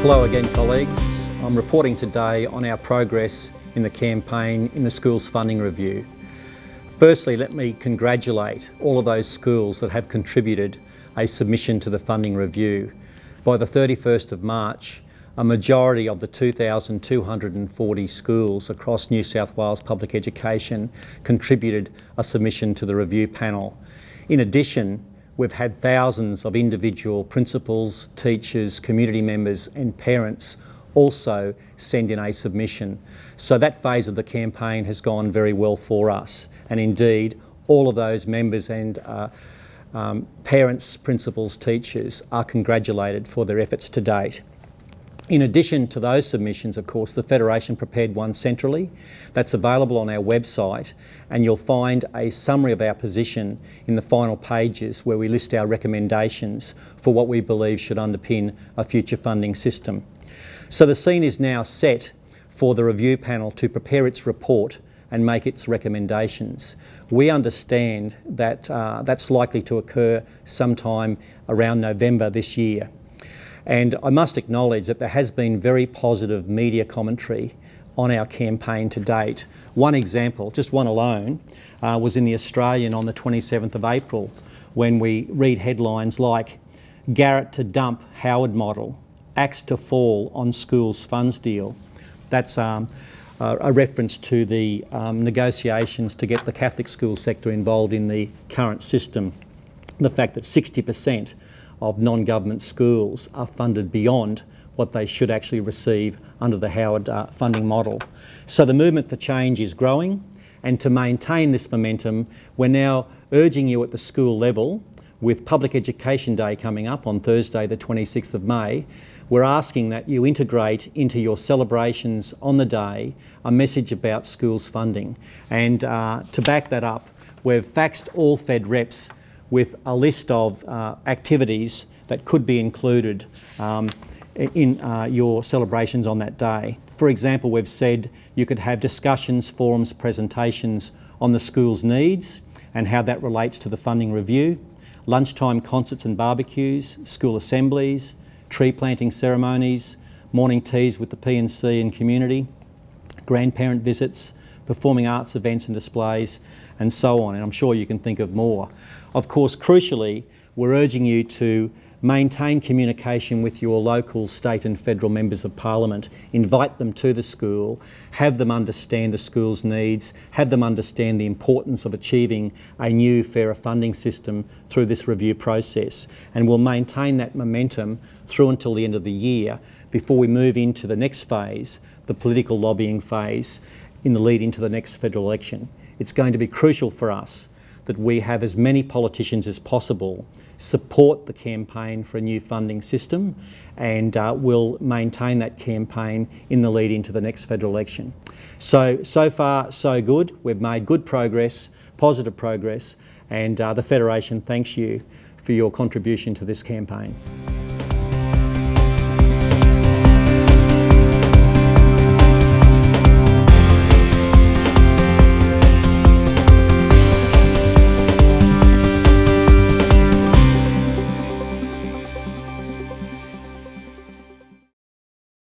Hello again, colleagues. I'm reporting today on our progress in the campaign in the schools funding review. Firstly, let me congratulate all of those schools that have contributed a submission to the funding review. By the 31st of March, a majority of the 2,240 schools across New South Wales public education contributed a submission to the review panel. In addition, we've had thousands of individual principals, teachers, community members and parents also send in a submission. So that phase of the campaign has gone very well for us, and indeed all of those members and parents, principals, teachers are congratulated for their efforts to date. In addition to those submissions, of course, the Federation prepared one centrally that's available on our website, and you'll find a summary of our position in the final pages where we list our recommendations for what we believe should underpin a future funding system. So the scene is now set for the review panel to prepare its report and make its recommendations. We understand that that's likely to occur sometime around November this year. And I must acknowledge that there has been very positive media commentary on our campaign to date. One example, just one alone, was in the Australian on the 27th of April, when we read headlines like "Garrett to dump Howard model, axe to fall on schools funds deal." That's a reference to the negotiations to get the Catholic school sector involved in the current system. The fact that 60% of non-government schools are funded beyond what they should actually receive under the Howard funding model. So the movement for change is growing, and to maintain this momentum, we're now urging you at the school level, with Public Education Day coming up on Thursday the 26th of May, we're asking that you integrate into your celebrations on the day a message about schools funding. And to back that up, we've faxed all Fed reps with a list of activities that could be included in your celebrations on that day. For example, we've said you could have discussions, forums, presentations on the school's needs and how that relates to the funding review, lunchtime concerts and barbecues, school assemblies, tree planting ceremonies, morning teas with the P&C and community, grandparent visits, performing arts events and displays, and so on, and I'm sure you can think of more. Of course, crucially, we're urging you to maintain communication with your local, state and federal members of parliament, invite them to the school, have them understand the school's needs, have them understand the importance of achieving a new, fairer funding system through this review process. And we'll maintain that momentum through until the end of the year before we move into the next phase, the political lobbying phase, in the lead into the next federal election. It's going to be crucial for us that we have as many politicians as possible support the campaign for a new funding system, and we'll maintain that campaign in the lead into the next federal election. So far, so good. We've made good progress, positive progress, and the Federation thanks you for your contribution to this campaign.